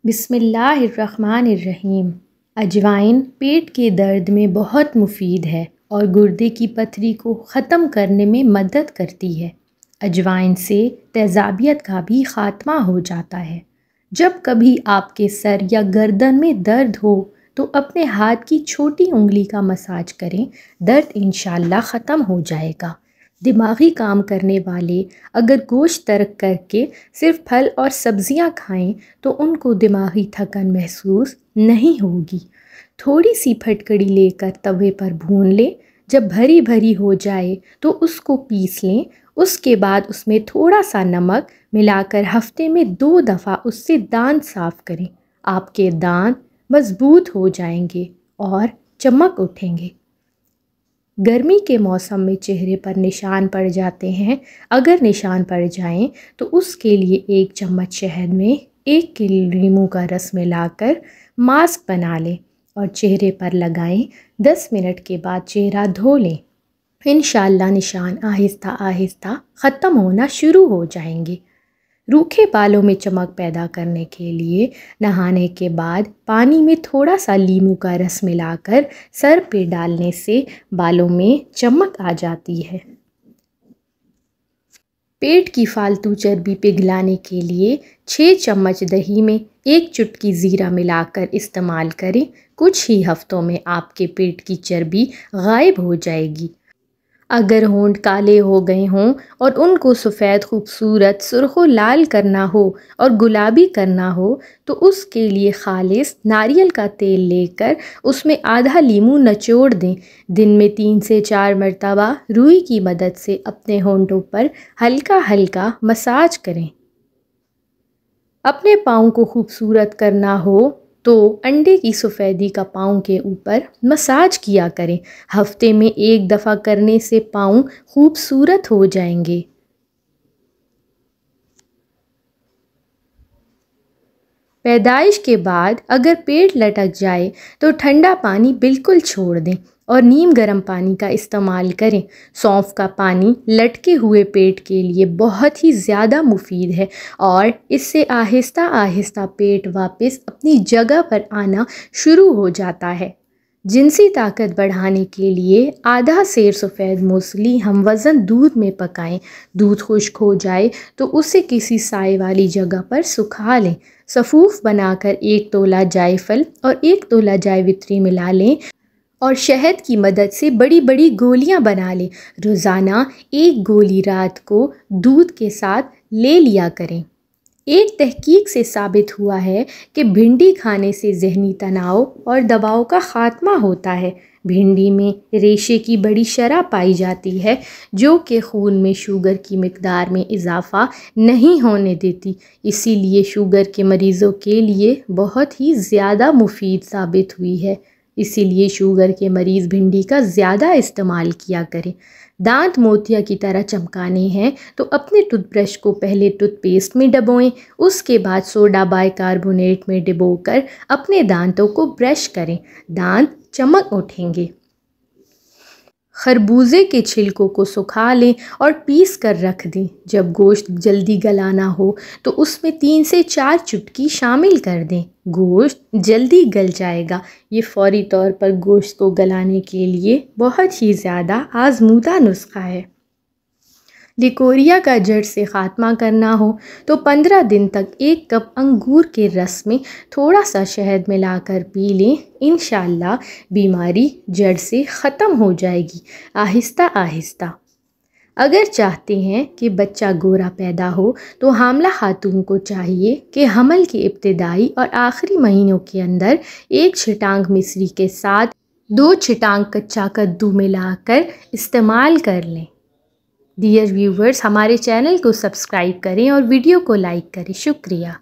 बिस्मिल्लाहिर्रहमानिर्रहीम। अजवाइन पेट के दर्द में बहुत मुफीद है और गुर्दे की पथरी को ख़त्म करने में मदद करती है। अजवाइन से तेज़ाबियत का भी ख़ात्मा हो जाता है। जब कभी आपके सर या गर्दन में दर्द हो तो अपने हाथ की छोटी उंगली का मसाज करें, दर्द इंशाअल्लाह ख़त्म हो जाएगा। दिमागी काम करने वाले अगर गोश्त तर्क करके सिर्फ फल और सब्ज़ियां खाएं तो उनको दिमागी थकन महसूस नहीं होगी। थोड़ी सी फटकड़ी लेकर तवे पर भून लें। जब भरी भरी हो जाए तो उसको पीस लें। उसके बाद उसमें थोड़ा सा नमक मिलाकर हफ्ते में 2 दफ़ा उससे दांत साफ़ करें। आपके दांत मज़बूत हो जाएंगे और चमक उठेंगे। गर्मी के मौसम में चेहरे पर निशान पड़ जाते हैं। अगर निशान पड़ जाएं तो उसके लिए 1 चम्मच शहद में 1 किलो नींबू का रस मिलाकर मास्क बना लें और चेहरे पर लगाएं। 10 मिनट के बाद चेहरा धो लें। इंशाअल्लाह निशान आहिस्ता आहिस्ता ख़त्म होना शुरू हो जाएंगे। रूखे बालों में चमक पैदा करने के लिए नहाने के बाद पानी में थोड़ा सा नींबू का रस मिलाकर सर पे डालने से बालों में चमक आ जाती है। पेट की फालतू चर्बी पिघलाने के लिए 6 चम्मच दही में 1 चुटकी ज़ीरा मिलाकर इस्तेमाल करें। कुछ ही हफ्तों में आपके पेट की चर्बी गायब हो जाएगी। अगर होंठ काले हो गए हों और उनको सफ़ेद खूबसूरत सुर्ख़ लाल करना हो और गुलाबी करना हो तो उसके लिए खालिस नारियल का तेल लेकर उसमें आधा नींबू निचोड़ दें। दिन में 3 से 4 मरतबा रुई की मदद से अपने होंठों पर हल्का हल्का मसाज करें। अपने पाँव को खूबसूरत करना हो तो अंडे की सफ़ेदी का पाँव के ऊपर मसाज किया करें। हफ्ते में 1 दफ़ा करने से पाँव खूबसूरत हो जाएंगे। पैदाइश के बाद अगर पेट लटक जाए तो ठंडा पानी बिल्कुल छोड़ दें और नीम गर्म पानी का इस्तेमाल करें। सौंफ का पानी लटके हुए पेट के लिए बहुत ही ज़्यादा मुफीद है और इससे आहिस्ता आहिस्ता पेट वापस अपनी जगह पर आना शुरू हो जाता है। जिनसी ताकत बढ़ाने के लिए आधा सेर सफ़ेद मूसली हम वज़न दूध में पकाएं। दूध खुश्क हो जाए तो उसे किसी साए वाली जगह पर सुखा लें। सफ़ूफ बनाकर 1 तोला जायफल और 1 तोला जावित्री मिला लें और शहद की मदद से बड़ी बड़ी गोलियां बना लें। रोज़ाना 1 गोली रात को दूध के साथ ले लिया करें। एक तहकीक से साबित हुआ है कि भिंडी खाने से ज़हनी तनाव और दबाव का ख़ात्मा होता है। भिंडी में रेशे की बड़ी शरह पाई जाती है जो कि खून में शुगर की मिकदार में इजाफ़ा नहीं होने देती। इसीलिए शुगर के मरीज़ों के लिए बहुत ही ज़्यादा मुफीद साबित हुई है। इसीलिए शुगर के मरीज़ भिंडी का ज़्यादा इस्तेमाल किया करें। दांत मोतिया की तरह चमकाने हैं तो अपने टूथब्रश को पहले टूथपेस्ट में डुबोएं, उसके बाद सोडा बाइकार्बोनेट में डुबोकर अपने दांतों को ब्रश करें। दांत चमक उठेंगे। खरबूजे के छिलकों को सुखा लें और पीस कर रख दें। जब गोश्त जल्दी गलाना हो तो उसमें 3 से 4 चुटकी शामिल कर दें। गोश्त जल्दी गल जाएगा। ये फौरी तौर पर गोश्त को गलाने के लिए बहुत ही ज़्यादा आज़मूदा नुस्खा है। लिकोरिया का जड़ से ख़ात्मा करना हो तो 15 दिन तक 1 कप अंगूर के रस में थोड़ा सा शहद मिलाकर पी लें। इंशाअल्लाह बीमारी जड़ से ख़त्म हो जाएगी आहिस्ता आहिस्ता। अगर चाहते हैं कि बच्चा गोरा पैदा हो तो हामला खातून को चाहिए कि हमल के इब्तिदाई और आखिरी महीनों के अंदर 1 छिटांग मिश्री के साथ 2 छिटांग कच्चा कद्दू मिलाकर इस्तेमाल कर लें। डियर व्यूवर्स, हमारे चैनल को सब्सक्राइब करें और वीडियो को लाइक करें। शुक्रिया।